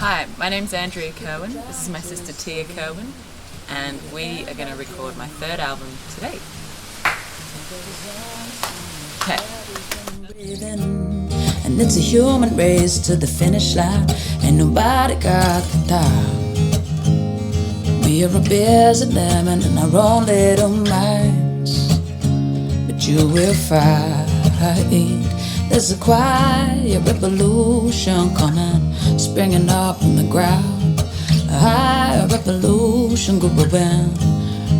Hi, my name's Andrea Kirwin. This is my sister Tia Kirwin, and we are going to record my third album today. Okay. And it's a human race to the finish line, and nobody got the time. We are a busy lemon in our own little minds, but you will find there's a quiet revolution coming, springing up from the ground. A higher revolution growing,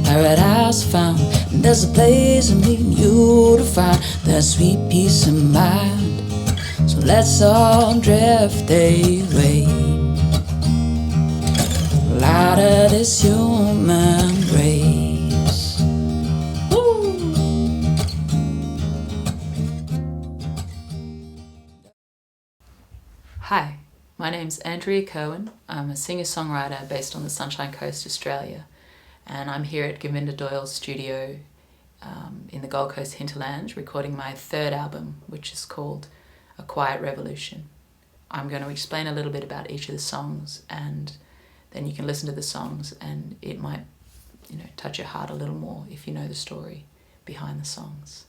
paradise found. And there's a place I'm leading you to find that sweet peace of mind. So let's all drift away, out of this human race. Hi, my name's Andrea Kirwin. I'm a singer-songwriter based on the Sunshine Coast, Australia, and I'm here at Govinda Doyle's studio in the Gold Coast hinterland recording my third album, which is called A Quiet Revolution. I'm going to explain a little bit about each of the songs, and then you can listen to the songs and it might, touch your heart a little more if you know the story behind the songs.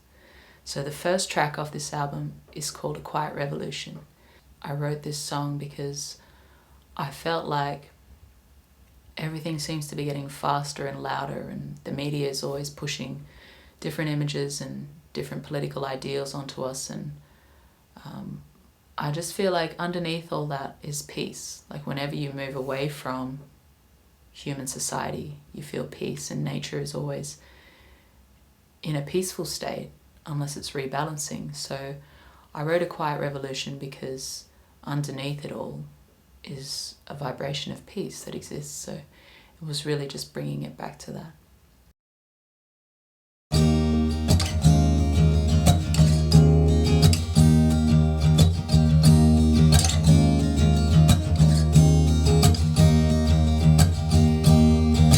So the first track off this album is called A Quiet Revolution. I wrote this song because I felt like everything seems to be getting faster and louder, and the media is always pushing different images and different political ideals onto us, and I just feel like underneath all that is peace. Like whenever you move away from human society, you feel peace, and nature is always in a peaceful state unless it's rebalancing. So I wrote A Quiet Revolution because underneath it all is a vibration of peace that exists. So it was really just bringing it back to that.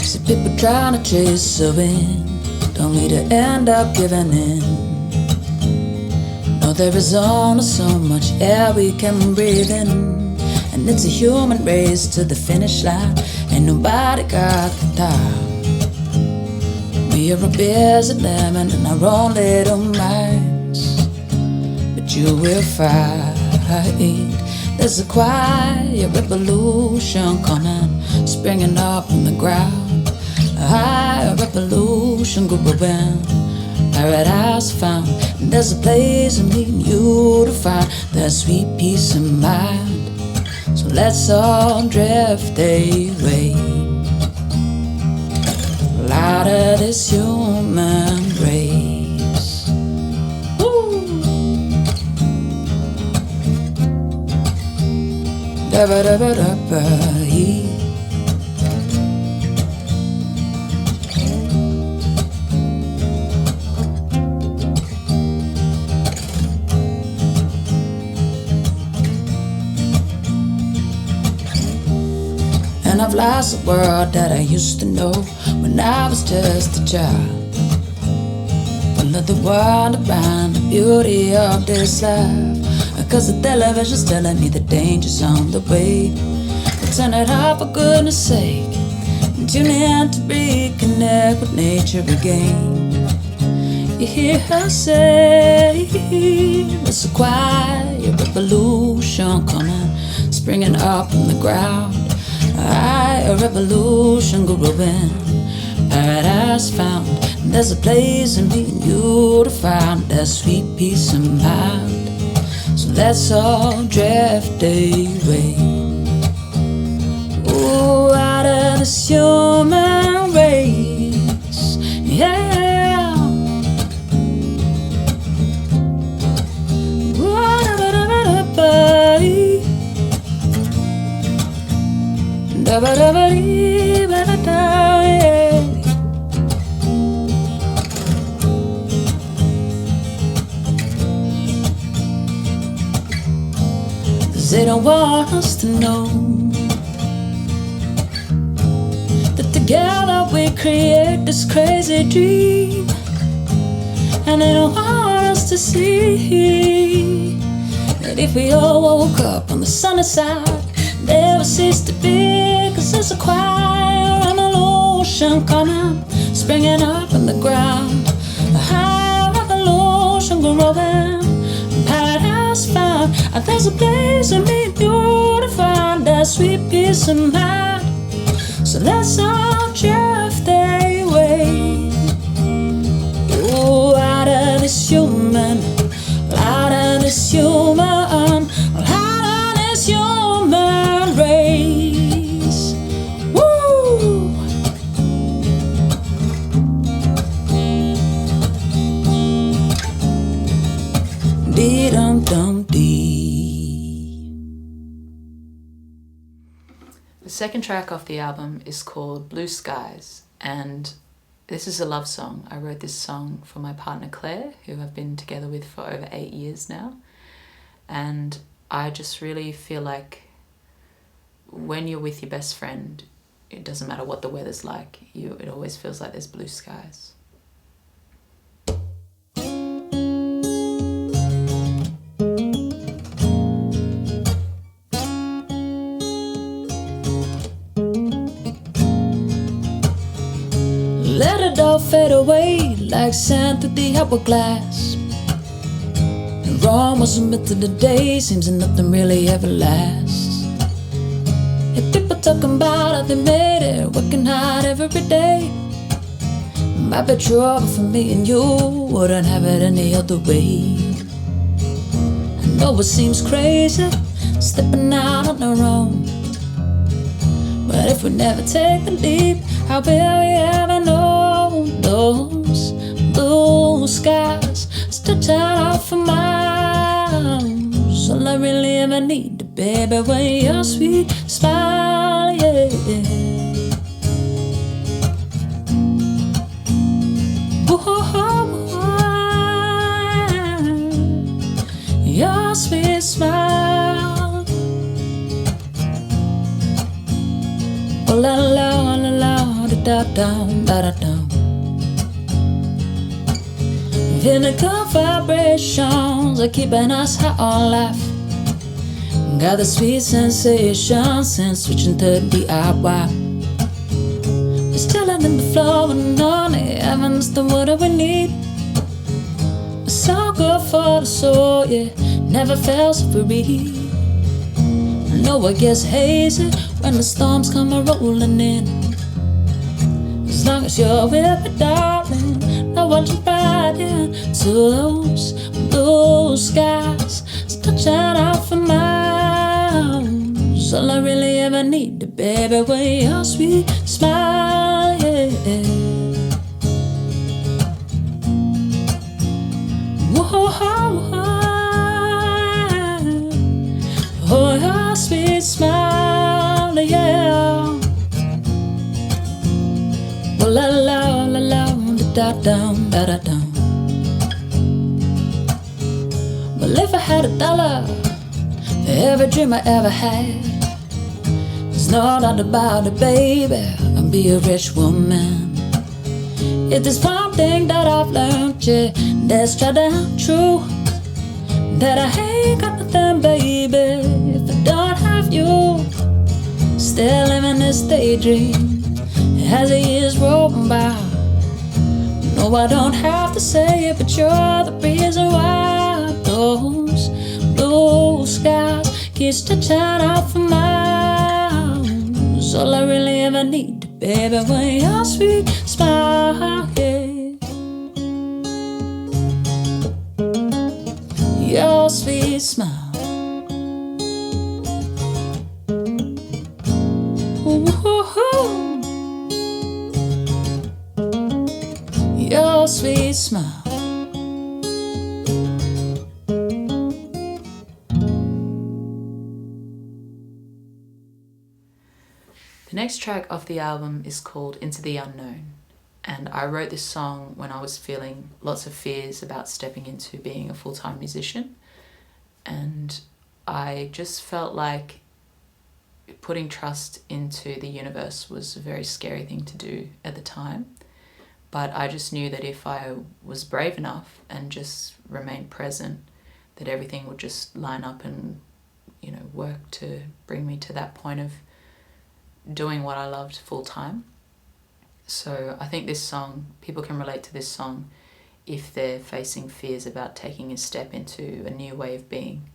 See people trying to chase a wind, don't need to end up giving in. No, there is only so much air we can breathe in, and it's a human race to the finish line, and nobody got the time. We are a busy lemon in our own little minds, but you will find there's a quiet revolution coming, springing up from the ground. A higher revolution growing, paradise found. And there's a place I'm leading you to find that sweet peace of mind. So let's all drift away, out of this human race. Woo! Da-ba-da-ba-da-ba-hee. And I've lost the world that I used to know when I was just a child. Full of the wonder and the beauty of this life. Cause the television's telling me the danger's on the way. But turn it off for goodness sake, and tune in to reconnect with nature again. You hear her say, it's a quiet revolution coming, springing up from the ground. A revolution growing, paradise found. And there's a place I'm leading you to find that sweet peace of mind. So let's all drift away, ooh, out of this human race, yeah. They don't want us to know that together we create this crazy dream, and they don't want us to see that if we all woke up on the sunny side, never cease to be, 'cause there's a choir revolution coming, springing up in the ground, a high revolution growing, paradise found, and there's a place in me you to find that sweet peace of mind. So let's all drift away, oh, out of this human, out of this human, out of this human race. Woo! Dee dum dum dee. The second track off the album is called Blue Skies, and this is a love song. I wrote this song for my partner Claire, who I've been together with for over 8 years now. And I just really feel like when you're with your best friend, it doesn't matter what the weather's like, it always feels like there's blue skies. Let it all fade away like sand through the hourglass. And Rome was meant to the day, seems that nothing really ever lasts. If people talking about how they made it, working hard every day, might be true, but for me and you, wouldn't have it any other way. I know it seems crazy, stepping out on our own, but if we never take the leap, how will we ever know those blue skies stretch out for miles? All I really ever need, baby, when your sweet smile, yeah. Your sweet smile. Oh la la la la da da da da da. Feeling good vibrations are keeping us high on life. Got the sweet sensation since switching to DIY. We're still in the flow and on it, heaven's the water we need. It's so good for the soul, yeah, never fails free. I know it gets hazy when the storms come rolling in. As long as you're with me, darling, I want you right into those blue skies stretching out for miles. All I really ever need, baby, when your sweet smile, yeah. Whoa, oh, your sweet smile, yeah. Oh, la la la la da da da da da. Well, if I had $1 for every dream I ever had, there's no doubt about it, baby, I'd be a rich woman. If there's one thing that I've learned, yeah, that's tried and true, that I ain't got nothing, baby, if I don't have you. Still living this daydream as the years roll by. No, I don't have to say it, but you're the reason why those blue skies keep stretching out for miles. All I really ever need, baby, when your sweet smile, yeah. Your sweet smile. Ooh-hoo-hoo. Your sweet smile. The next track off the album is called Into the Unknown, and I wrote this song when I was feeling lots of fears about stepping into being a full-time musician, and I just felt like putting trust into the universe was a very scary thing to do at the time. But I just knew that if I was brave enough and just remained present, that everything would just line up and, work to bring me to that point of doing what I loved full time. So I think this song, people can relate to this song if they're facing fears about taking a step into a new way of being.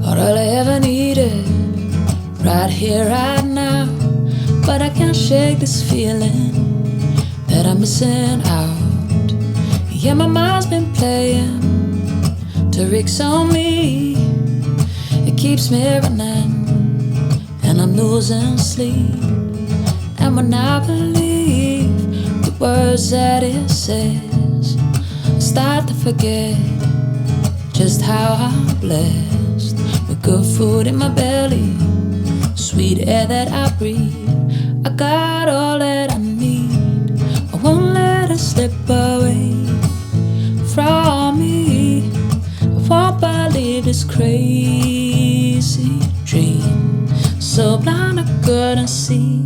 All I ever needed, right here, right now. But I can't shake this feeling that I'm missing out. Yeah, my mind's been playing tricks on me. It keeps me running, and I'm losing sleep. And when I believe the words that it says, I start to forget just how I'm blessed. With good food in my belly, sweet air that I breathe, I got all that I need. I won't let it slip away from me. I won't believe this crazy dream. So blind I couldn't see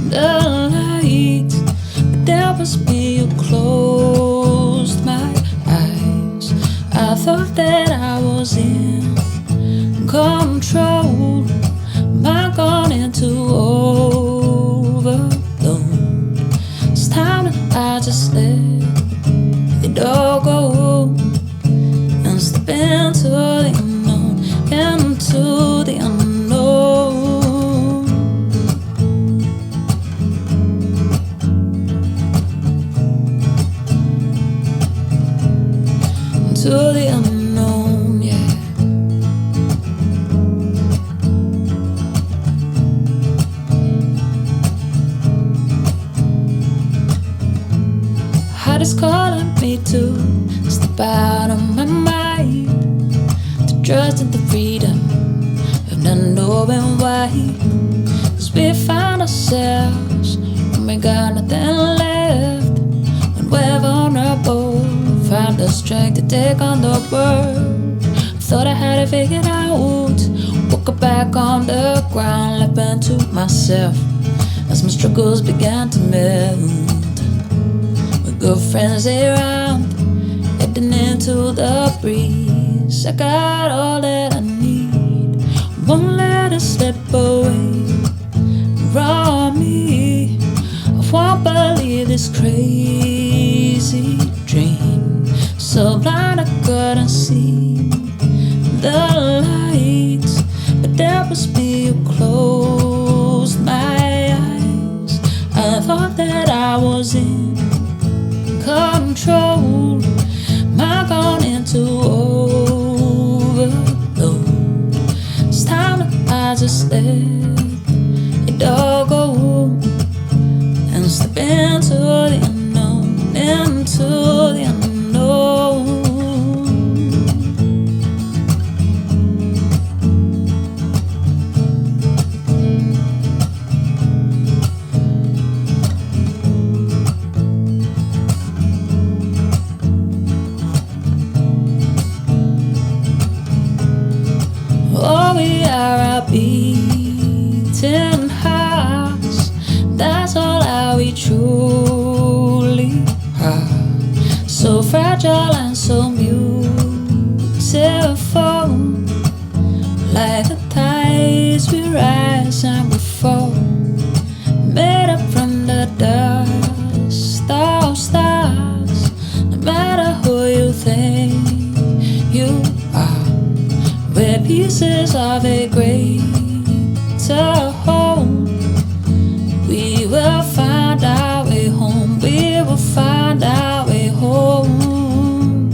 the light, but that was me who closed my eyes. I thought that I was in control. Mind gone into overload. It's time that I just let it all go and step into the unknown, into the unknown. Into the unknown, yeah. Heart is calling me to step out of my mind, to trust in the freedom of not knowing why. Cause we find ourselves when we got nothing left, when we're vulnerable, find the strength to take on the world. I thought I had it figured out, woke up back on the ground, laughing to myself as my struggles began to melt. Good friends around, heading into the breeze. I got all that I need, won't let it slip away from me. I won't believe this crazy dream. So blind I couldn't see the light, but that was me who closed my eyes. I thought that I was in control, mind gone into overload. It's time that I just let it all go and step into the unknown, into the unknown. Beating hearts, that's all that we truly are. So fragile and so beautiful, like the tides we rise and we fall, made up from the dust of stars. No matter who you think you are, we're pieces of a great home. We will find our way home. We will find our way home.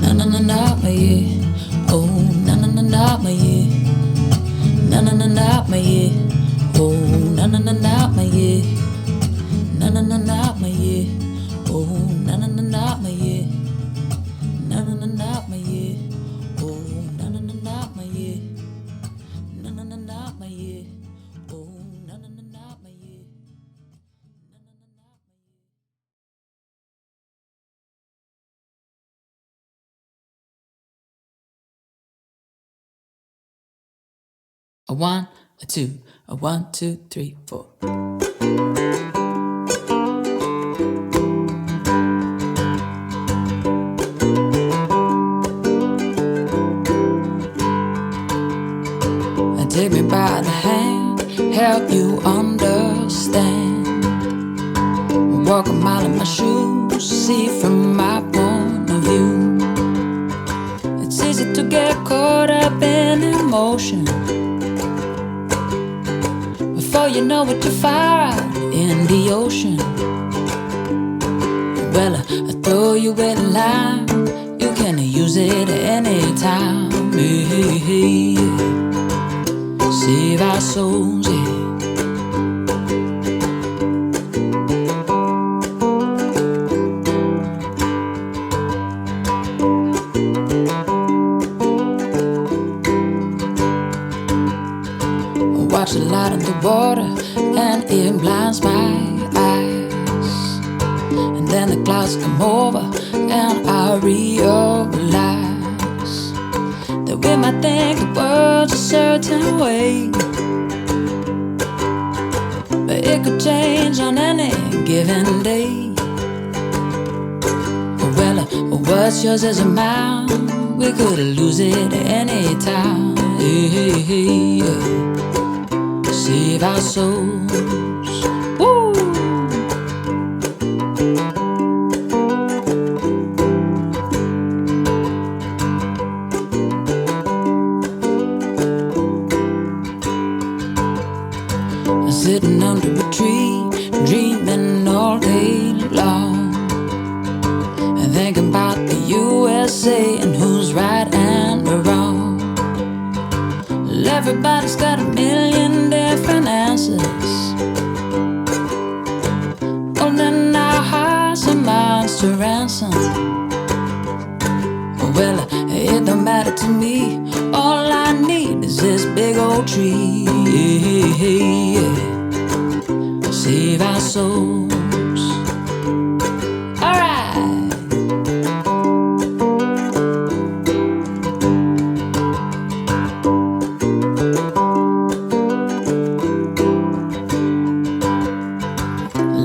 Na na na na my yeah. Oh na na na na my yeah. Na na na na my yeah. Oh na na na na my yeah. Na na na na my yeah. Oh na na na na my yeah. Na na na na my yeah. Oh na na na na my A 1, a 2, a 1, 2, 3, 4. Take me by the hand, help you understand. Walk a mile in my shoes, see from my point of view. It's easy to get caught up in emotion. Before you know it, you're far out in the ocean. Well, I throw you in line, you can use it anytime. Save our souls, yeah. Watch the light in the water and it blinds my eyes. And then the clouds come over and I realize that we might think the world's a certain way, but it could change on any given day. Well, what's yours is mine, we could lose it any time. Save our souls. Woo! Sitting under a tree, dreaming all day long, and thinking about the USA and who's right and wrong. Everybody's got a million different answers, holding our hearts and minds to ransom. Well, it don't matter to me, all I need is this big old tree. Save our souls. Alright.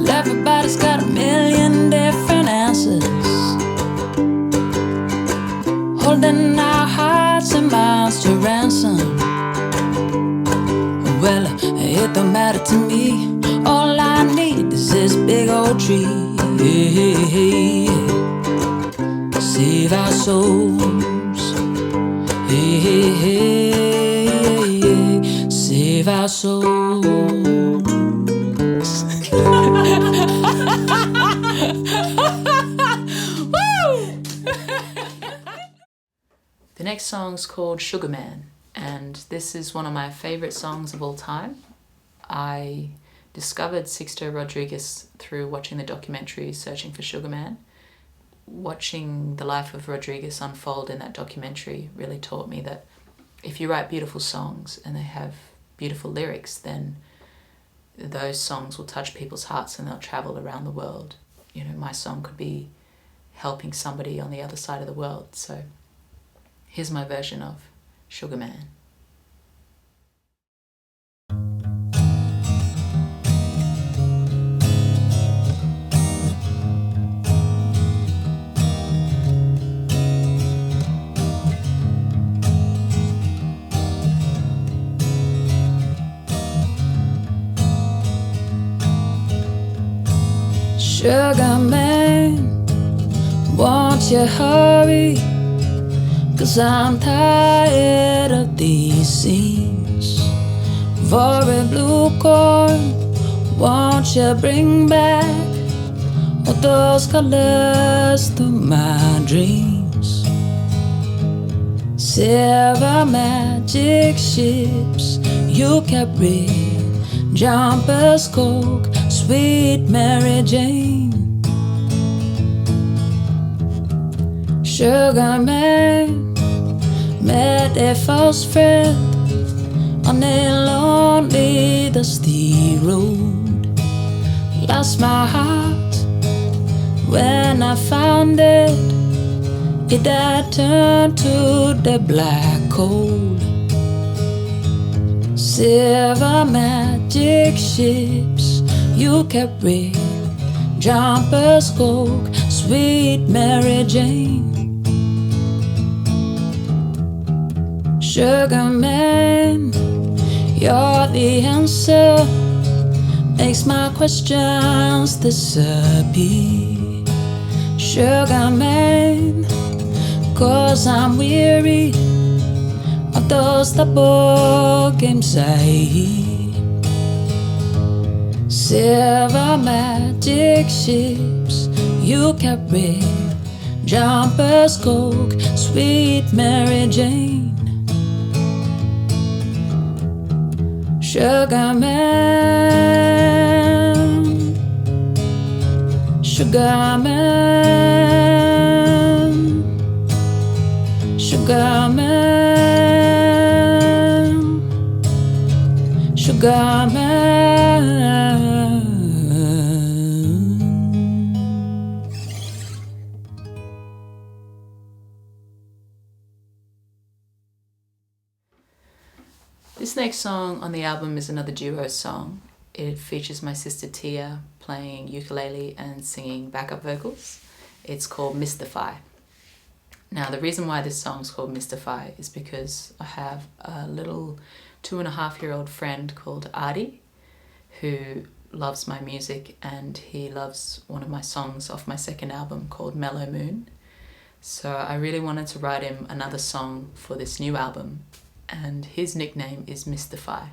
Everybody's got a million different answers, holding our hearts and minds to ransom. Well, it don't matter to me, all I need is this big old tree. Save our souls. Save our souls. The next song's called Sugar Man, and this is one of my favourite songs of all time. I discovered Sixto Rodriguez through watching the documentary Searching for Sugar Man. Watching the life of Rodriguez unfold in that documentary really taught me that if you write beautiful songs and they have beautiful lyrics, then those songs will touch people's hearts and they'll travel around the world. You know, my song could be helping somebody on the other side of the world. So here's my version of Sugar Man. Sugar man, won't you hurry? 'Cause I'm tired of these scenes. For a blue corn, won't you bring back all those colors to my dreams? Silver magic ships you carry, jumpers, coke, sweet Mary Jane. Sugar man, met a false friend on a lonely, dusty road. Lost my heart when I found it. It had turned to the black coal. Silver magic ships you carry, jumpers coke, sweet Mary Jane. Sugar man, you're the answer, makes my questions disappear. Sugar man, 'cause I'm weary of those double games I hear. Silver magic ships you carry, jumpers coke, sweet Mary Jane. Sugar man, sugar man, sugar man, sugar man. This next song on the album is another duo song. It features my sister Tia playing ukulele and singing backup vocals. It's called Mystify. Now, the reason why this song is called Mystify is because I have a little 2.5-year-old friend called Artie who loves my music, and he loves one of my songs off my second album called Mellow Moon. So I really wanted to write him another song for this new album, and his nickname is Mystify.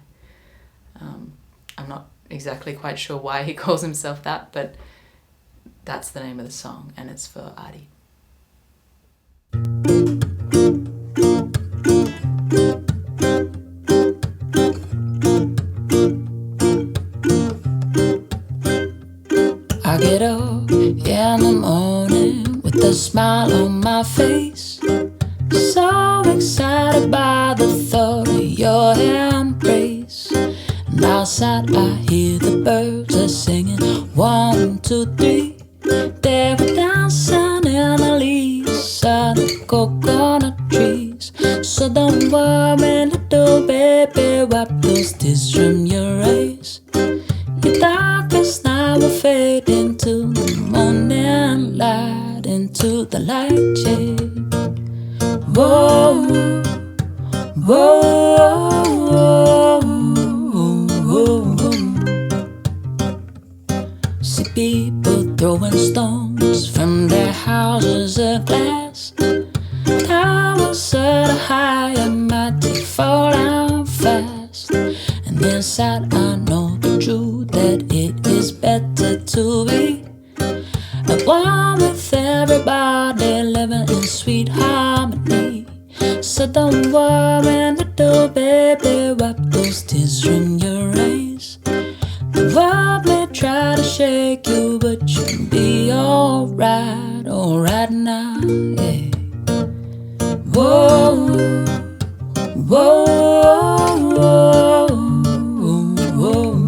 I'm not exactly quite sure why he calls himself that, but that's the name of the song, and it's for Artie. I get up in the morning with a smile on my face, so excited by the thought of your embrace. And outside I hear the birds are singing 1, 2, 3. They were dancing in the leaves of the coconut trees. So don't worry, little baby, wipe those tears from your eyes. Your darkness now will fade into the morning light, into the light, yeah. Whoa, whoa, whoa, whoa. See people throwing stones from their houses of glass. Towers so high and mighty fall down fast. And inside I know the truth, that it is better to be at one with everybody, living in sweet harmony. So don't worry, little baby, wipe those tears from your eyes. The world may try to shake you, but you'll be alright, alright now, yeah. Whoa, whoa, whoa, whoa.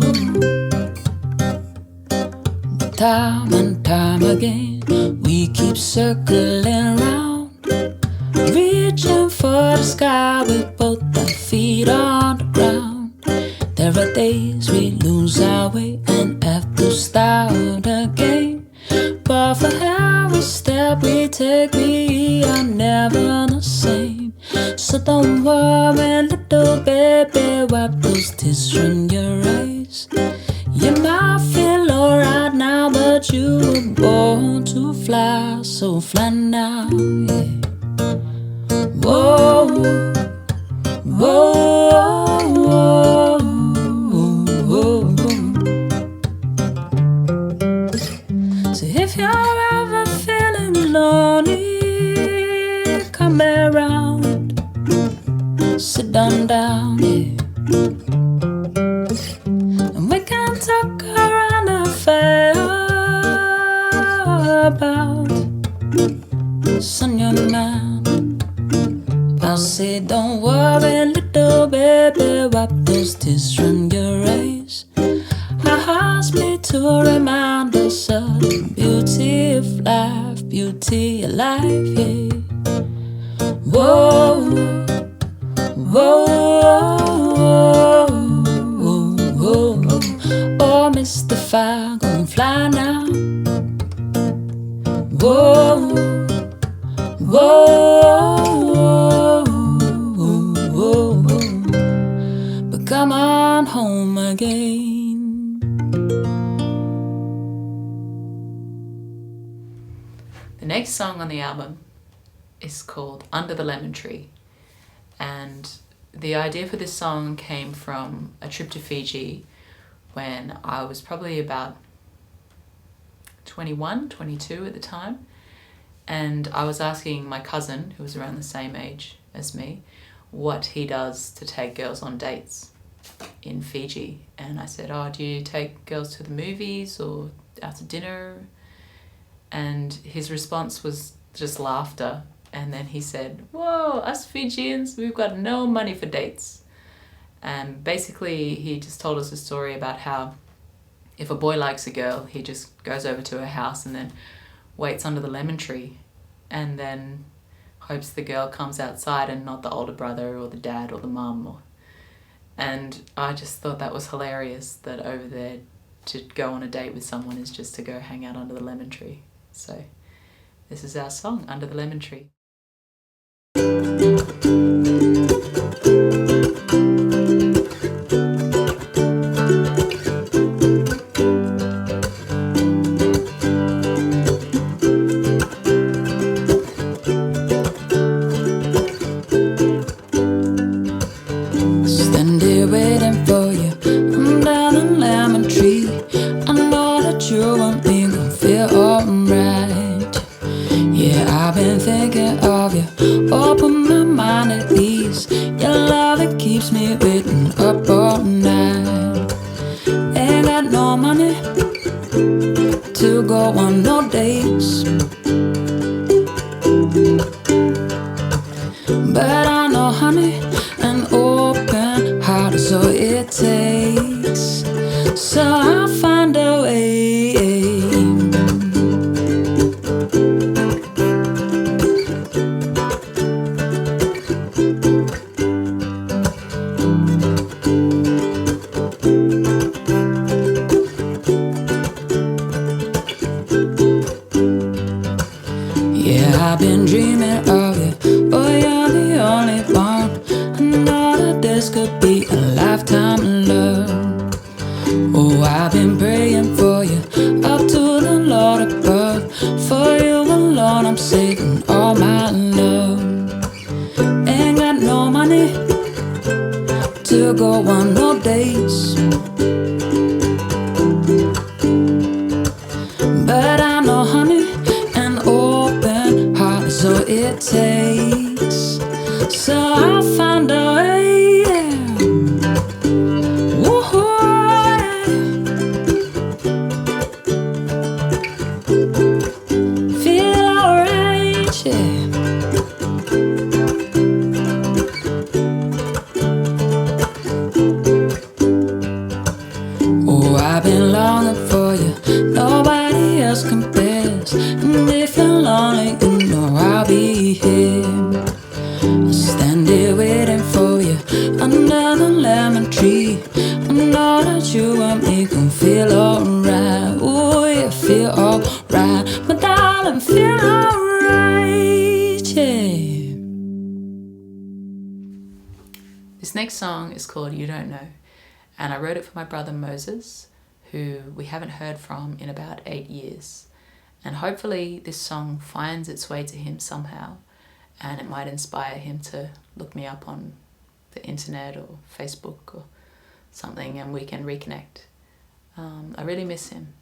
Time and time again, we keep circling round, reaching for the sky with both our feet on the ground. There are days we lose our way and have to start again, but for every step we take, we are never the same. So don't worry, little baby, wipe those tears from your eyes. You might feel alright now, but you were born to fly, so fly now, yeah. Whoa, whoa, whoa, whoa. So if you're ever feeling lonely, come around, sit down, yeah. And we can talk around the fire about what's on your mind. I'll say don't worry, little baby, wipe those tears from your eyes. Our hearts beat to remind us of the beauty of life, beauty of life, yeah. Whoa, whoa, whoa. if I gon' fly now? Whoa, whoa, whoa, but come on home again. The next song on the album is called Under the Lemon Tree, and the idea for this song came from a trip to Fiji when I was probably about 21, 22 at the time, and I was asking my cousin, who was around the same age as me, what he does to take girls on dates in Fiji. And I said, oh, do you take girls to the movies or out to dinner? And his response was just laughter. And then he said, whoa, us Fijians, we've got no money for dates. And basically he just told us a story about how if a boy likes a girl, he just goes over to her house and then waits under the lemon tree and then hopes the girl comes outside and not the older brother or the dad or the mum. And I just thought that was hilarious, that over there to go on a date with someone is just to go hang out under the lemon tree. So this is our song, Under the Lemon Tree. Stand here waiting for you under the lemon tree. I know that you and me gon' feel alright. Yeah, I've been thinking of you, open my mind at ease. Your love, it keeps me waiting up all night. Ain't got no money to go on no dates, but I know, honey, an open heart is all it takes. So I'll find a way. Yeah, I've been dreaming of you. Oh, you're the only one. I know that this could be a lifetime love. Oh, I've been praying for you up to the Lord above. For you alone, I'm saving all my love. Ain't got no money to go on no dates, but I know, honey, an open heart is all it takes. So I'll find a way. Feel alright, yeah. Oh, I've been longing for you, nobody else compares. And if you're lonely, you know I'll be here. Stand here waiting for you under the lemon tree. I know that you and me gon' feel alright. Ooh, you feel alright, my darling, feel alright, yeah. This next song is called You Don't Know, and I wrote it for my brother Moses, who we haven't heard from in about 8 years. And hopefully this song finds its way to him somehow, and it might inspire him to look me up on the internet or Facebook or something, and we can reconnect. I really miss him.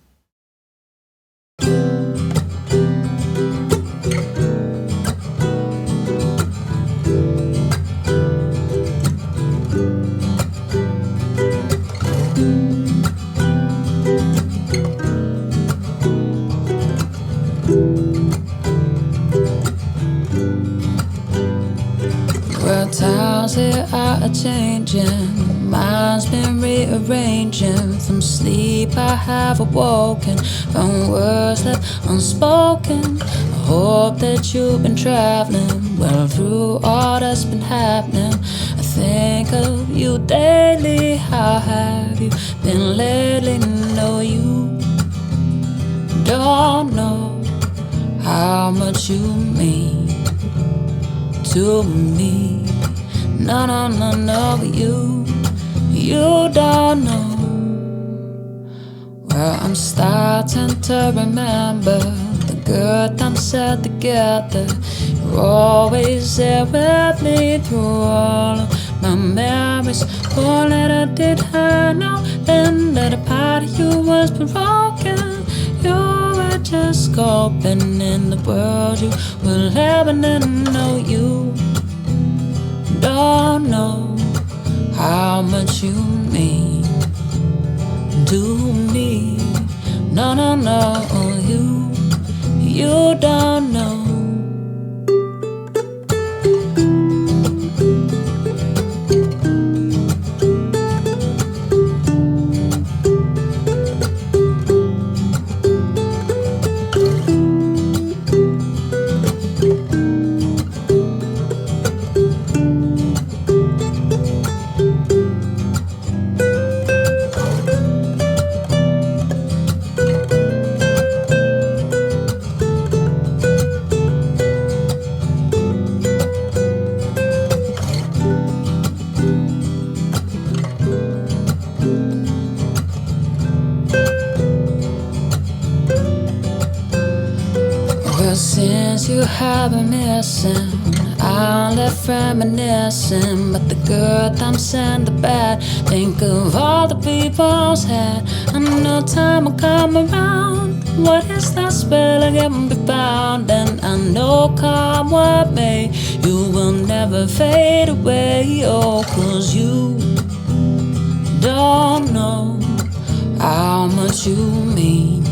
Well, times here are changing, mind's been rearranging. From sleep I have awoken, from words left unspoken. I hope that you've been traveling well through all that's been happening. I think of you daily. How have you been lately? No, you don't know how much you mean to me. No, no, no, no, you don't know. Well, I'm starting to remember the good times said together. You're always there with me through all of my memories. Oh, little did I know then that a part of you was broken. You were just coping in the world you were living in. No, you don't know how much you mean to me. No, no, no, you don't know. Well, since you have been missing, I'm left reminiscing. But the good times and the bad, think of all the people's had. I know time will come around. What is that spell again be found? And I know come what may, you will never fade away. Oh, 'cause you don't know how much you mean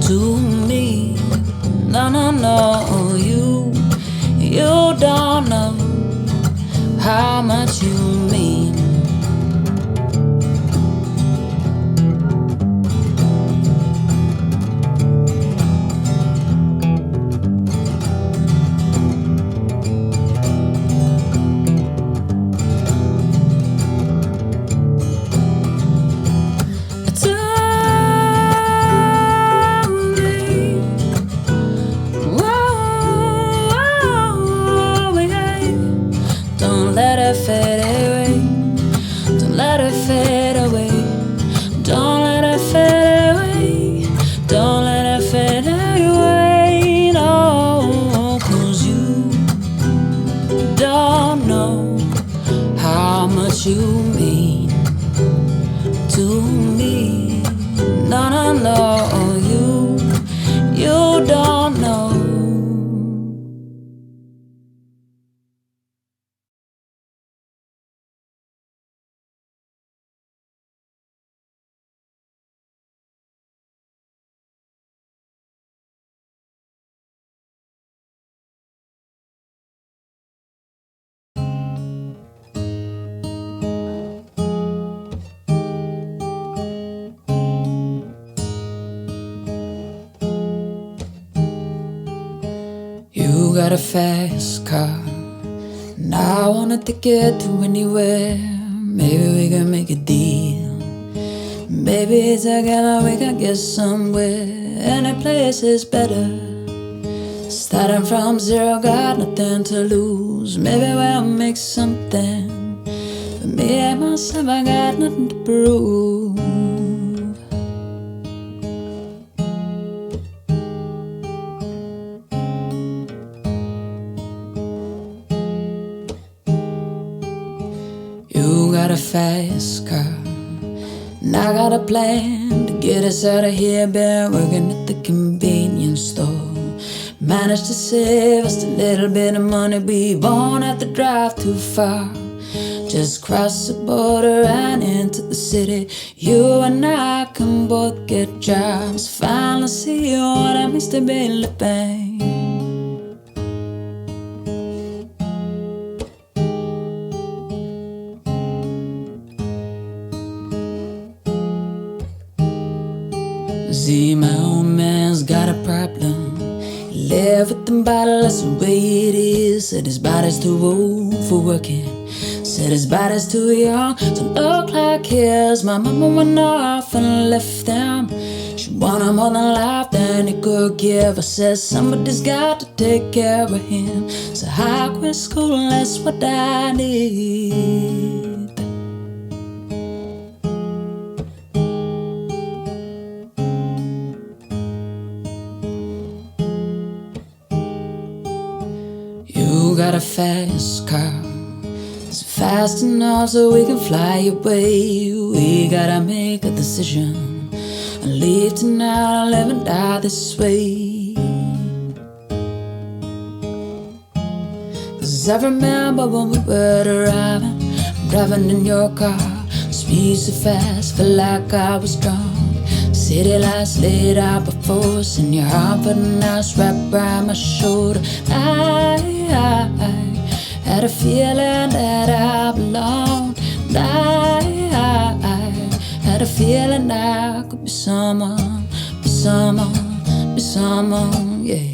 to me. No, no, no, you don't know how much you mean. Don't let it fade away. Don't let it fade away. Don't let it fade away. Don't let it fade away. No, 'cause you don't know how much you mean to me. No, no, no, you don't know. You got a fast car, and I wanna take it to anywhere. Maybe we can make a deal. Maybe together we can get somewhere. Any place is better. Starting from zero, got nothing to lose. Maybe we'll make something. For me and myself, I got nothing to prove. You got a fast car, and I got a plan to get us out of here. Been working at the convenience store. Managed to save us a little bit of money. We won't have to drive too far. Just cross the border and into the city. You and I can both get jobs. Finally see what it means to be living. See, my old man's got a problem. He live with the bottle, that's the way it is. Said his body's too old for working. Said his body's too young to look like his. My mama went off and left them. She wanted more than life than he could give. I said somebody's got to take care of him. So I quit school and that's what I need. You got a fast car. Is it fast enough so we can fly away? We gotta make a decision and leave tonight or live and die this way. 'Cause I remember when we were driving in your car. Speed so fast, felt like I was drunk. City lights laid out before us, and your arm put a nice wrap around my shoulder. I had a feeling that I belonged. I had a feeling I could be someone, yeah.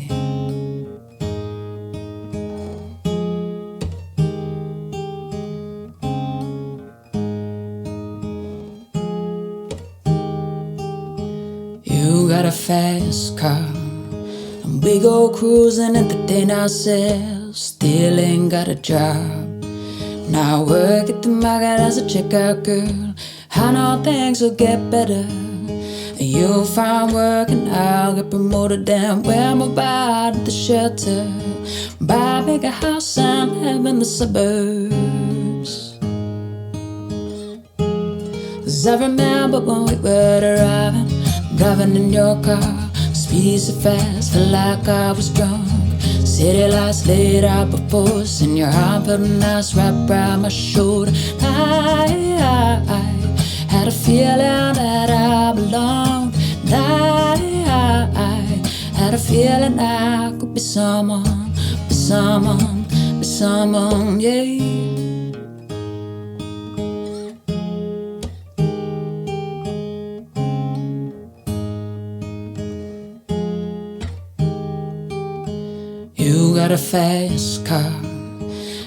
You got a fast car, and we go cruising, entertain ourselves. Still ain't got a job. Now I work at the market as a checkout girl. I know things will get better. You'll find work and I'll get promoted. Then we'll move out of the shelter, buy a bigger house and live in the suburbs. 'Cause I remember when we were driving in your car. Speed so fast, felt like I was drunk. City lights laid out before us, and your arm felt nice wrapped around my shoulder. I had a feeling that I belonged. I had a feeling I could be someone, yeah. You got a fast car,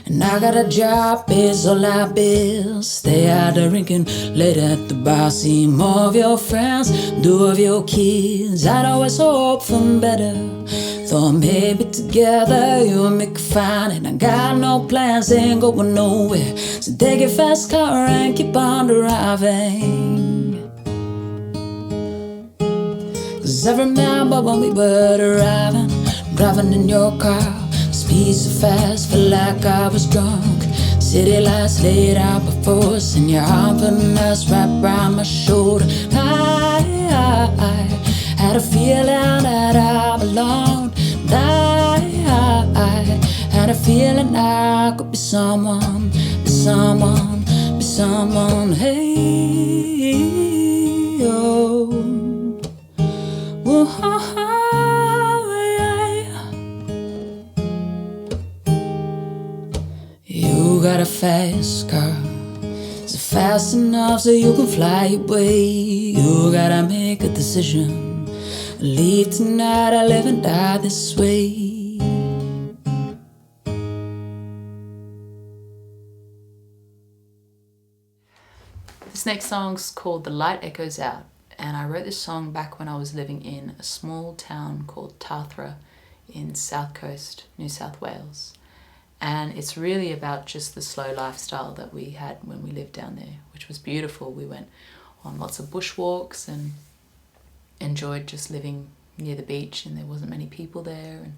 and I got a job, pays all our bills. Stay out drinking late at the bar, see more of your friends, do of your kids. I'd always hope for better. Thought maybe together you and me could find it. I got no plans, ain't going nowhere. So take your fast car and keep on driving. 'Cause I remember when we were driving in your car. Speed so fast, felt like I was drunk. City lights laid out before us, and your arm put a nice wrap around my shoulder. I had a feeling that I belonged. I had a feeling I could be someone, hey, oh. Whoa. You got a fast car. Is it fast enough so you can fly away? You gotta make a decision. Leave tonight or live and die this way. This next song's called The Light Echoes Out, and I wrote this song back when I was living in a small town called Tathra in South Coast, New South Wales. And it's really about just the slow lifestyle that we had when we lived down there, which was beautiful. We went on lots of bushwalks and enjoyed just living near the beach, and there wasn't many people there. And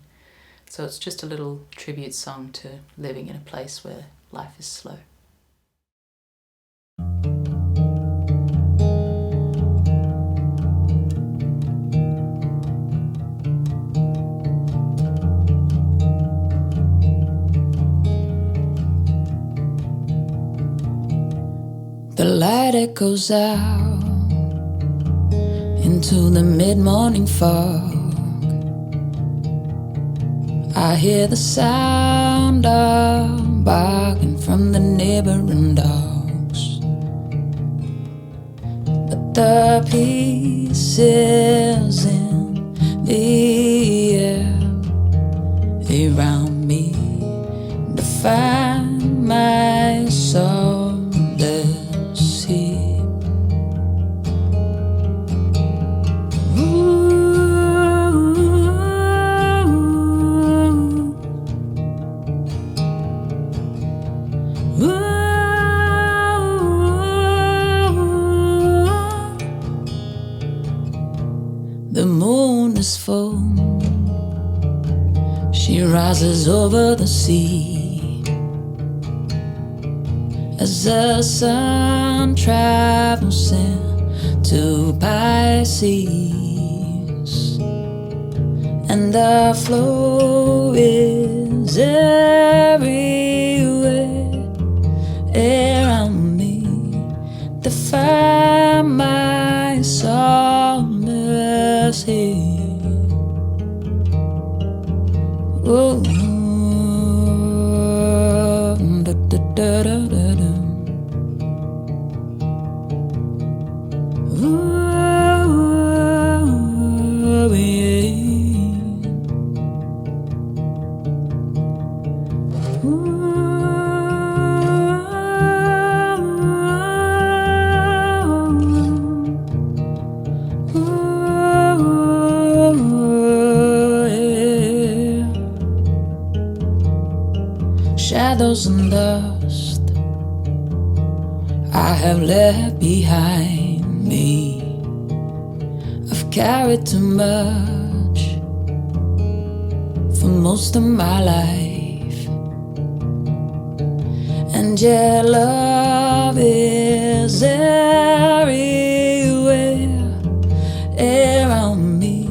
so it's just a little tribute song to living in a place where life is slow. The light echoes out into the mid-morning fog. I hear the sound of barking from the neighboring dogs, but the peace is in the air around me to find my soul. she rises over the sea as the sun travels into Pisces, and the flow is everywhere around me. The fire my solace here. Oh, da, da, da, da, da, da. Oh, yeah. Shadows and dust I have left behind me. I've carried too much for most of my life, and your love is everywhere around me,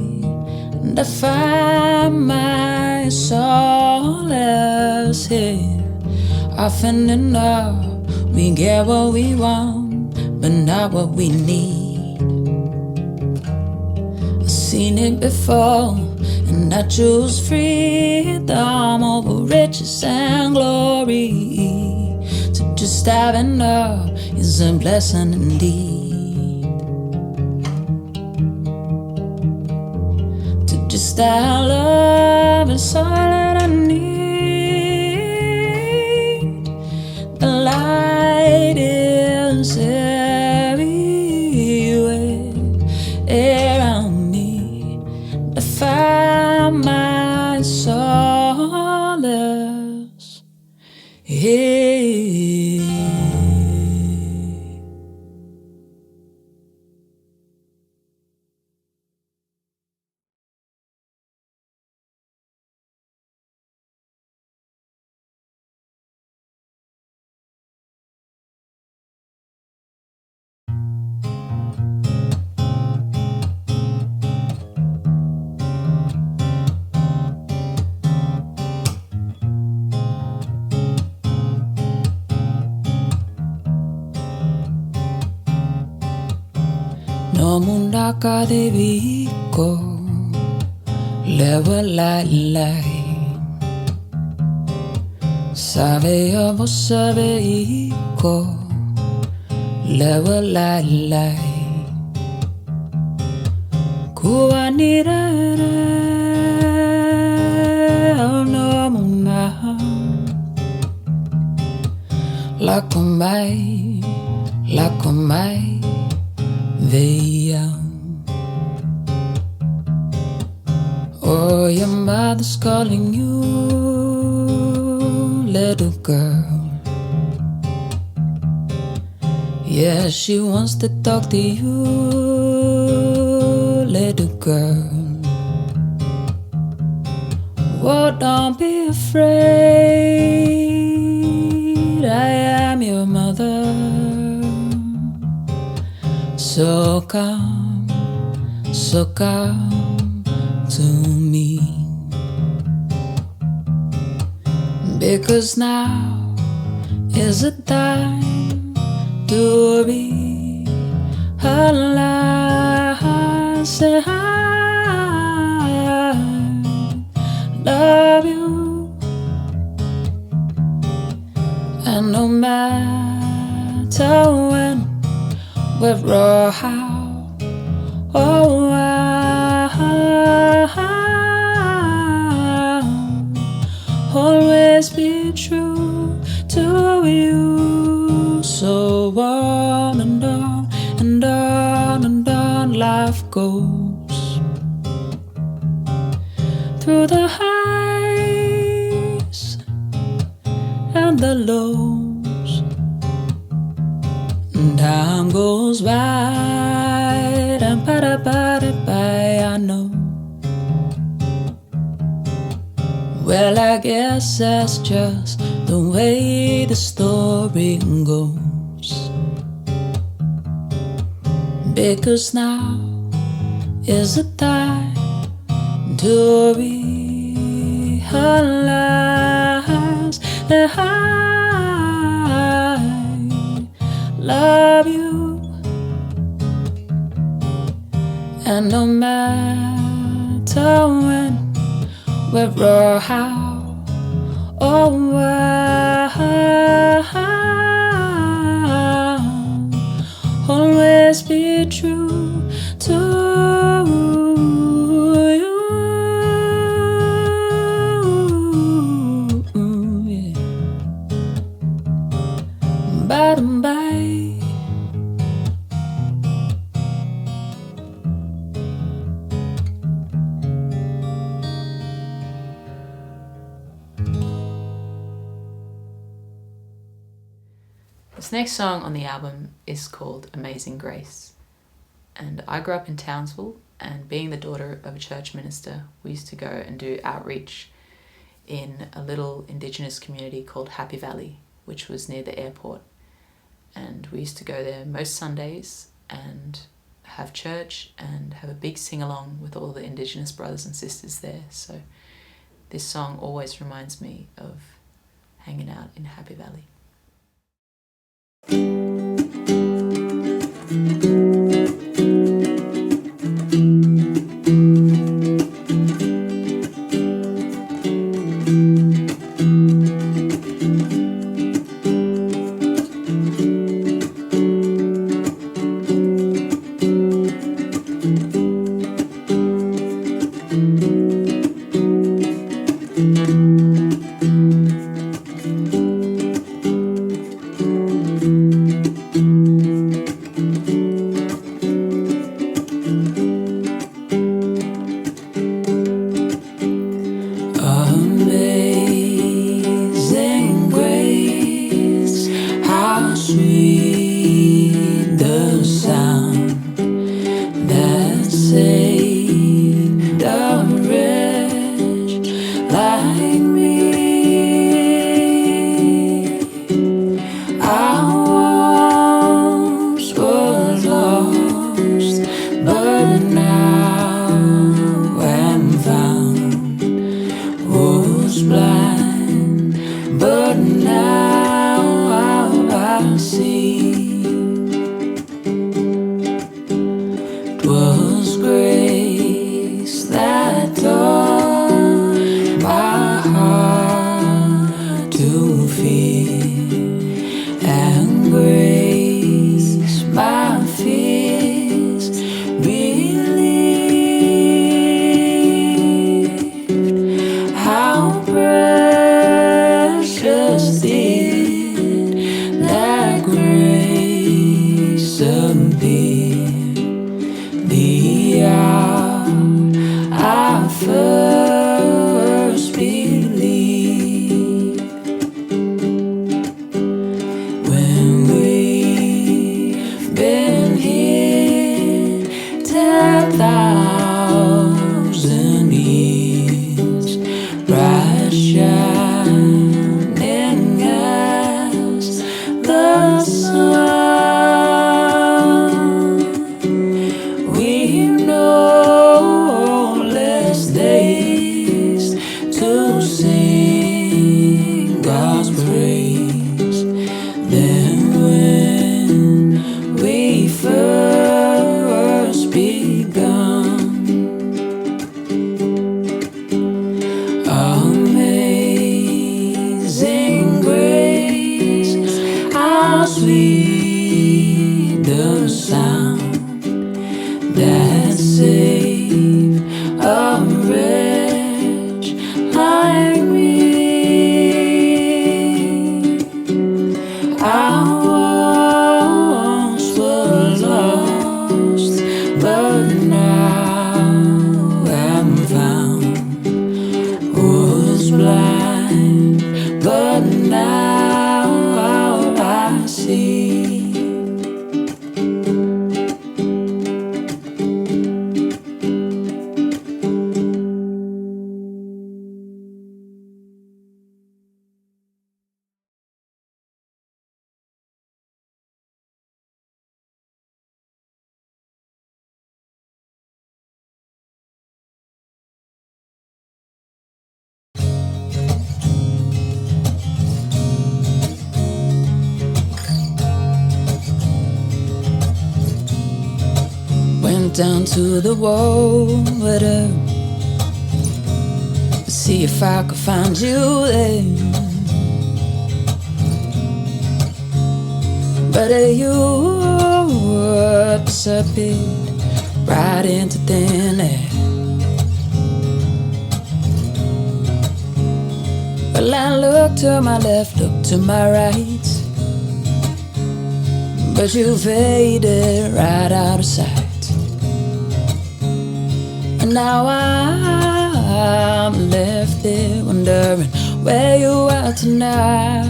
and I find my solace here. Often enough we get what we want, but not what we need. I've seen it before, and I choose freedom over riches and glory. To just have enough is a blessing indeed. To just have love is all that I need. The light is everywhere around me. To find my solace here. No mundaka deviko lewa lai Savea vo saveiko lewa lai Kuanirere no muna Lakomai Veya. Oh, your mother's calling you, little girl. Yeah, she wants to talk to you, little girl. Oh, don't be afraid, I am your mother. So come to me, because now is the time to be alive. Say I love you, and no matter when, where or how, oh, I'll always be true to you. So on and on and on and on life goes, through the highs and the lows. Time goes by and by, I know Well, I guess that's just the way the story goes. Because now is the time to realize that I love you. And no matter when, where or how, or why, always be true to you. Yeah. Bye. This next song on the album is called Amazing Grace. And I grew up in Townsville, and being the daughter of a church minister, we used to go and do outreach in a little Indigenous community called Happy Valley, which was near the airport. And we used to go there most Sundays and have church and have a big sing-along with all the Indigenous brothers and sisters there. So this song always reminds me of hanging out in Happy Valley. went down to the water to see if I could find you there. But you disappeared right into thin air. Well, I looked to my left, looked to my right, but you faded right out of sight. And now I'm left there wondering where you are tonight.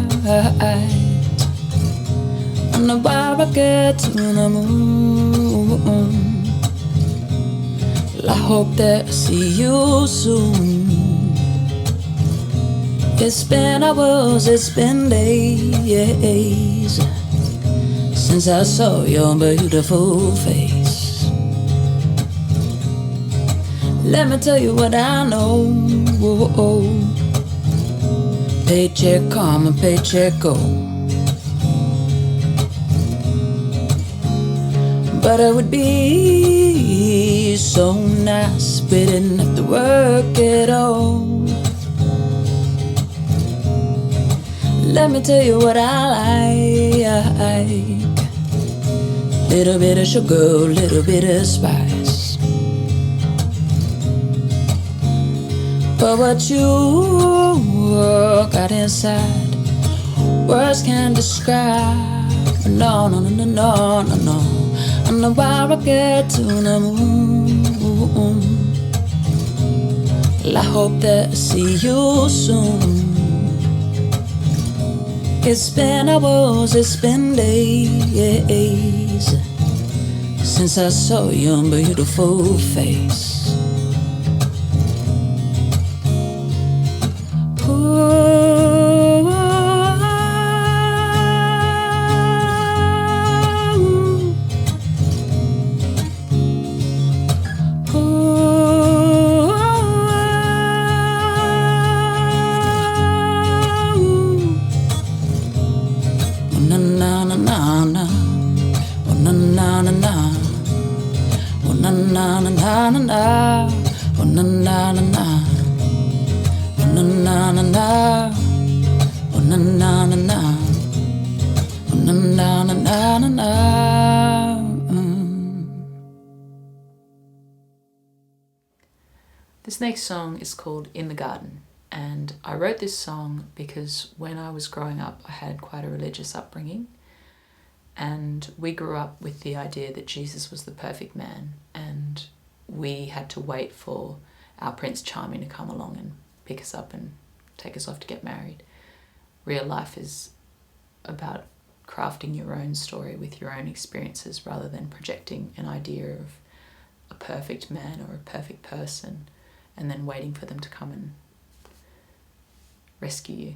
And the why I get to the moon. Well, I hope that I see you soon. It's been hours, it's been days since I saw your beautiful face. Let me tell you what I know. Paycheck come and paycheck go. But it would be so nice if we didn't have to work at all. Let me tell you what I like. Little bit of sugar, little bit of spice. But what you got inside, words can't describe. No, no, no, no, no, no, no. I know why I get to the moon. Well, I hope that I see you soon. It's been hours, it's been days since I saw your beautiful face. This next song is called In the Garden, and I wrote this song because when I was growing up I had quite a religious upbringing, and we grew up with the idea that Jesus was the perfect man, and we had to wait for our Prince Charming to come along and pick us up and take us off to get married. Real life is about crafting your own story with your own experiences rather than projecting an idea of a perfect man or a perfect person and then waiting for them to come and rescue you.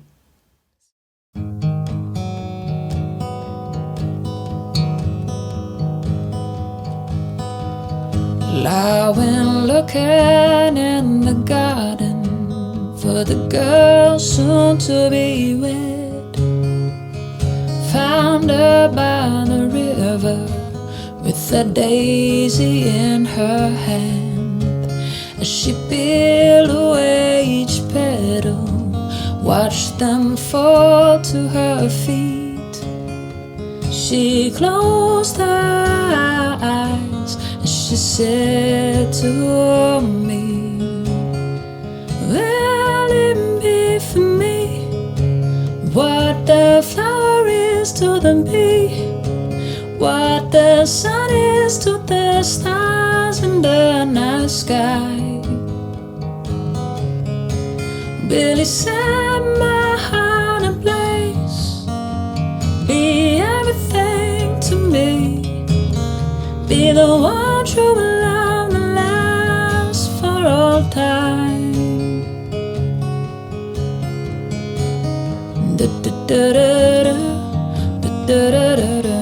I went looking in the garden for the girl soon to be wed. Found her by the river with a daisy in her hand. As she peeled away each petal, watched them fall to her feet. She closed her eyes and she said to me, will it be for me what the flower is to the bee, what the sun is to the stars in the night sky? Billy set my heart ablaze, be everything to me, be the one true love that lasts for all time. Da da da da da da da da da da da da.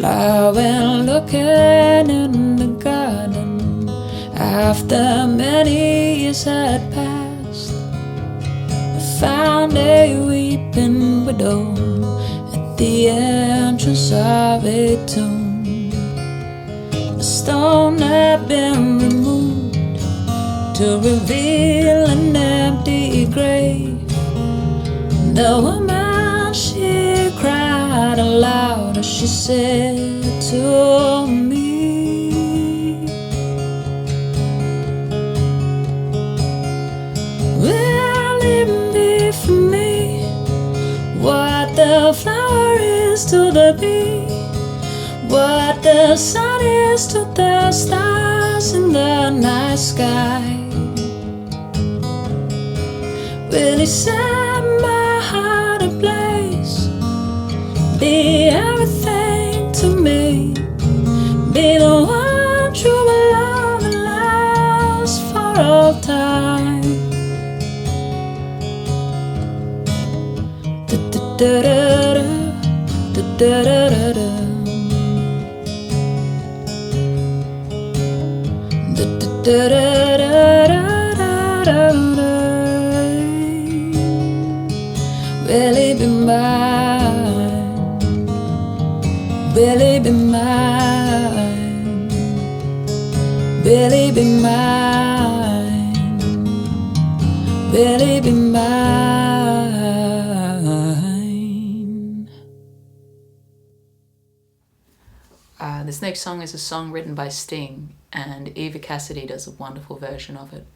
I went looking in the garden after many years had passed. found a weeping widow at the entrance of a tomb. A stone had been removed to reveal an empty grave. The woman, she cried aloud as she said to me, will it be for me what the flower is to the bee, what the sun is to the stars in the night sky? Will he set my heart ablaze, be everything to me, be the one true love that lasts for all time? Da-da-da-da-da, da-da-da-da-da, da-da-da-da-da-da-da. Will he be mine? Will he be mine? Will he be mine? Will he be mine? This next song is a song written by Sting, and Eva Cassidy does a wonderful version of it.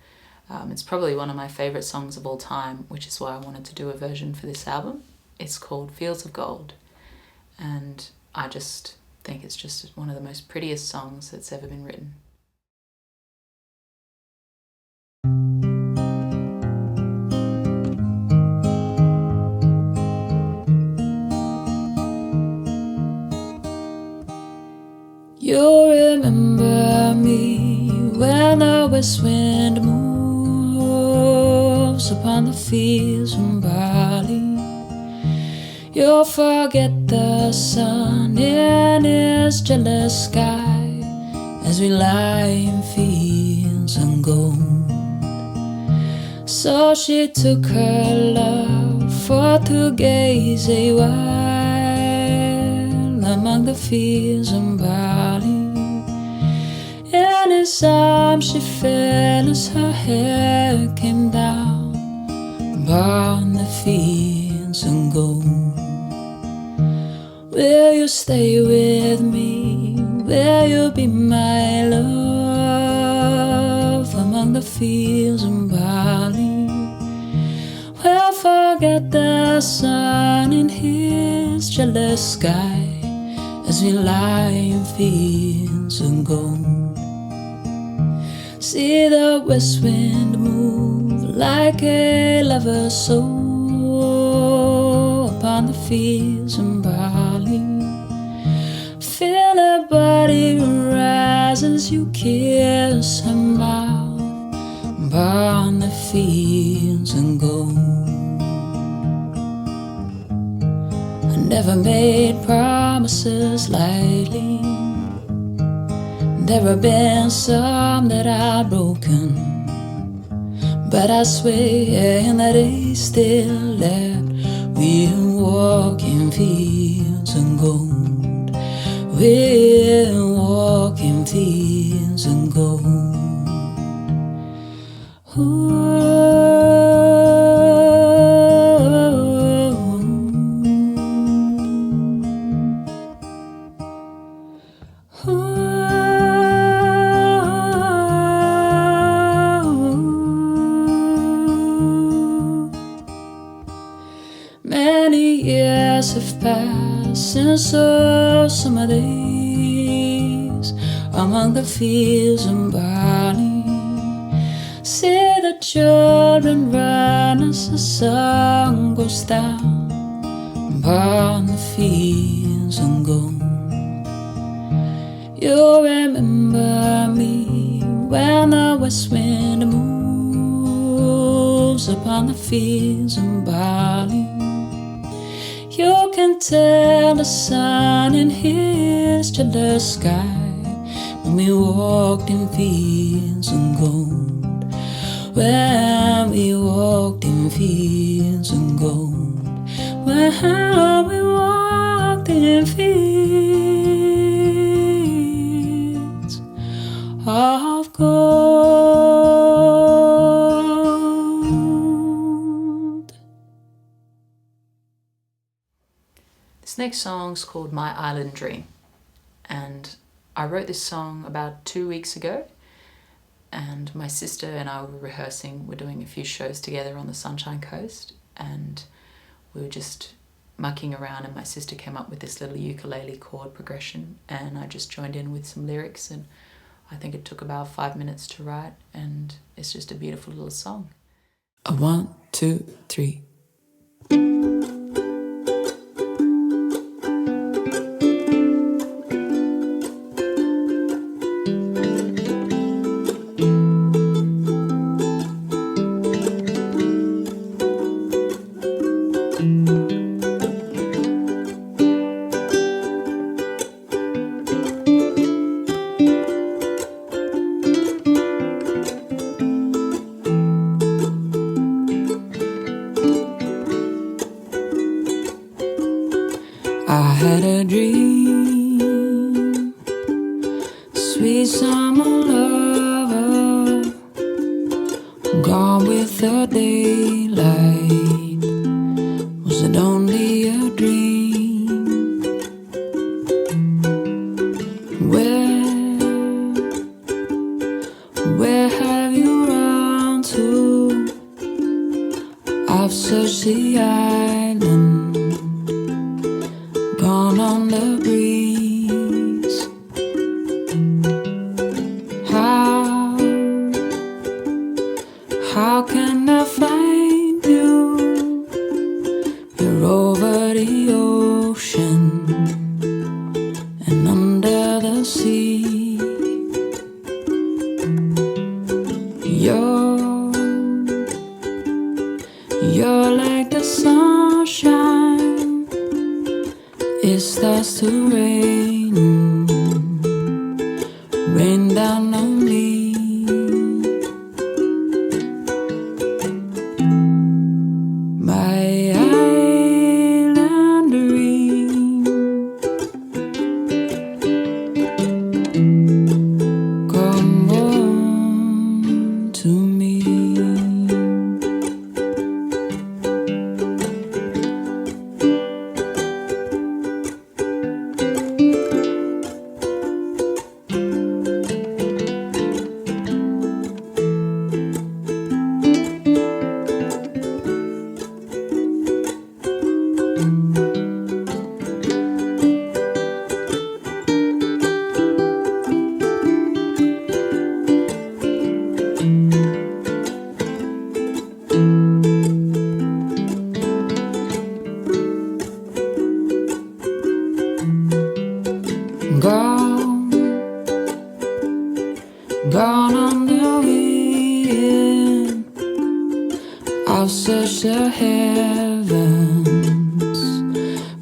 It's probably one of my favourite songs of all time, which is why I wanted to do a version for this album. It's called Fields of Gold, and I just think it's just one of the most prettiest songs that's ever been written. You remember me when the west wind moves upon the fields from Bali. You'll forget the sun in his jealous sky as we lie in fields and gold. So she took her love for to gaze a while among the fields and Bali. In his arms she fell as her hair came down upon the fields and gold. Will you stay with me? Will you be my love among the fields and Bali? We'll forget the sun in his jealous sky as we lie in fields and gold. See the west wind move like a lover's soul upon the fields and Bali. Feel her body rise as you kiss her mouth upon the fields and gold. I never made promises lightly. There have been some that I've broken, but I swear that it's still left. We'll walk in fields and gold. We'll walk in fields and gold. Ooh. Many years have passed since those summer days among the fields and Bali. See the children run as the sun goes down upon the fields and gold. You remember me when the west wind moves upon the fields and Bali. You can tell the sun in his jealous sky when we walked in fields and gold. when we walked in fields of gold, when we walked in fields of gold. This next song's called My Island Dream, and I wrote this song about 2 weeks ago, and my sister and I were rehearsing. We're doing a few shows together on the Sunshine Coast, and we were just mucking around, and my sister came up with this little ukulele chord progression, and I just joined in with some lyrics, and I think it took about 5 minutes to write, and it's just a beautiful little song. 1, 2, 3. I had a dream, sweet summer lover, gone with the daylight. Was it only a dream? Where have you run to? I've searched the island, gone on the breeze. How can I find you? You're over the ocean and under the sea. You're like the sunshine. It starts to rain down on me. My island dream, come home to me. Gone on the wind. I've searched the heavens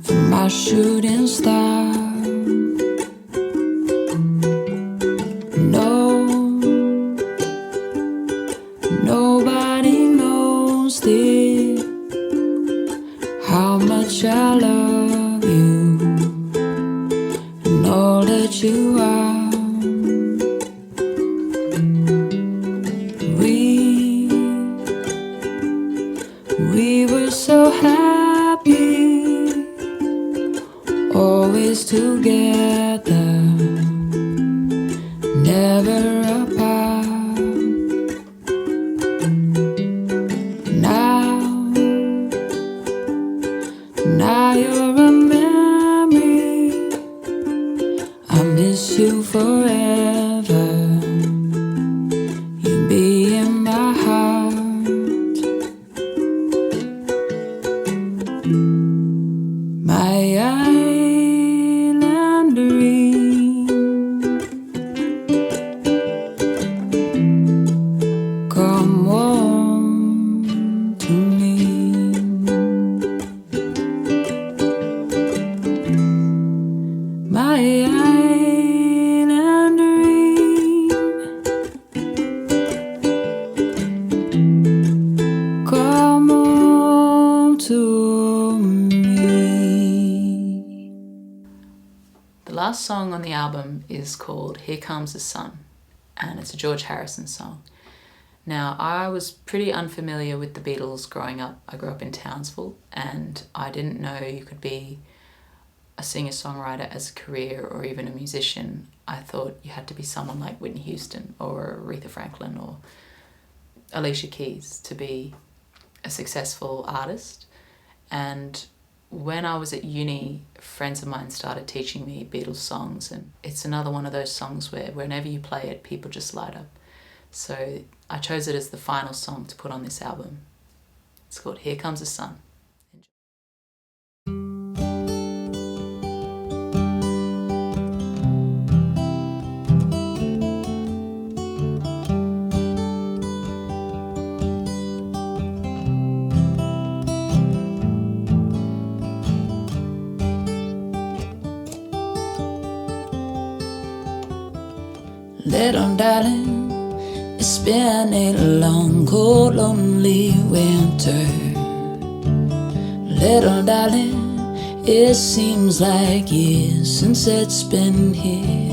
for my shooting star. Nobody knows, dear, how much I love you and all that you are. We were so happy, always together, never apart. Now you're a memory. I miss you forever. You'll be in my heart. My island dream, come home to me. My island dream, last song on the album is called Here Comes the Sun, and it's a George Harrison song. Now, I was pretty unfamiliar with the Beatles growing up. I grew up in Townsville, and I didn't know you could be a singer-songwriter as a career or even a musician. I thought you had to be someone like Whitney Houston or Aretha Franklin or Alicia Keys to be a successful artist. And when I was at uni, friends of mine started teaching me Beatles songs, and it's another one of those songs where whenever you play it, people just light up. So I chose it as the final song to put on this album. It's called Here Comes the Sun. Little darling, it's been a long, cold, lonely winter. Little darling, it seems like years since it's been here.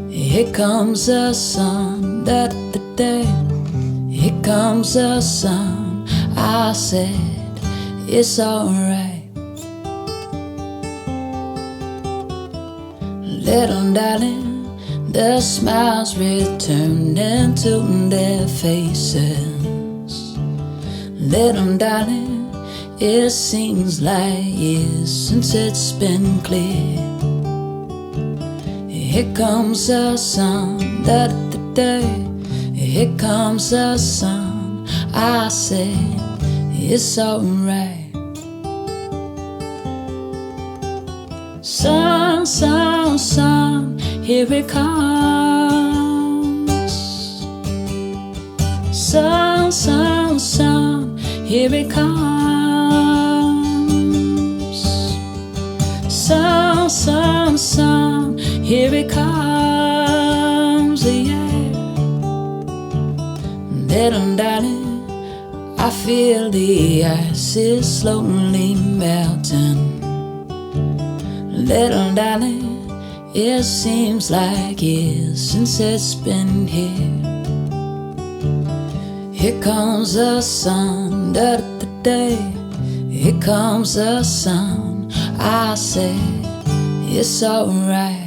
Here comes the sun, da da da. Here comes the sun. I said it's alright. Little darling, the smiles returned into their faces. Little darling, it seems like years since it's been clear. Here comes the sun, da da da. Here comes the sun. I said it's alright. Sun, sun, sun, here it comes. Sun, sun, sun, here it comes. Sun, sun, sun, here it comes, yeah. Little darling, I feel the ice is slowly melting. Little darling, it seems like years since it's been here. Here comes the sun, da da da. Here comes the sun. I said it's alright.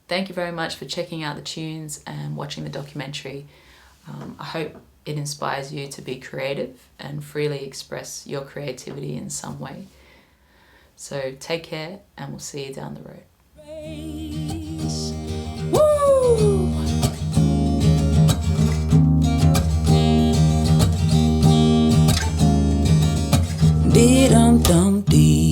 Thank you very much for checking out the tunes and watching the documentary. I hope it inspires you to be creative and freely express your creativity in some way. So take care, and we'll see you down the road. Woo! Dee dum dum dee.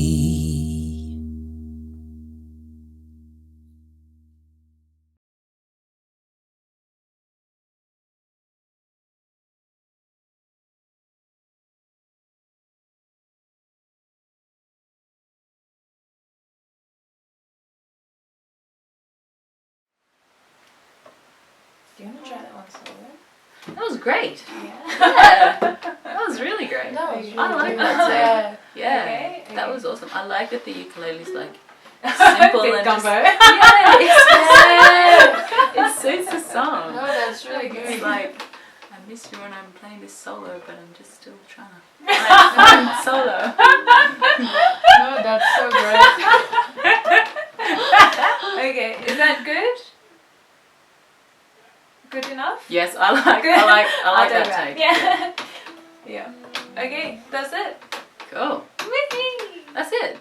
Do you want to try that one solo? That was great. Yeah. That was really great. That was really I like good. that too. Yeah, Okay, that okay. was awesome. I like that the ukulele's like simple Big and gumbo. just, it suits the song. No, that's really good. It's like, I miss you when I'm playing this solo, but I'm just still trying to find solo. No, that's so great. Okay, is that good? Good enough? Yes, I like I'll take that take. Yeah. Yeah. Okay, that's it. Cool. Whee! That's it.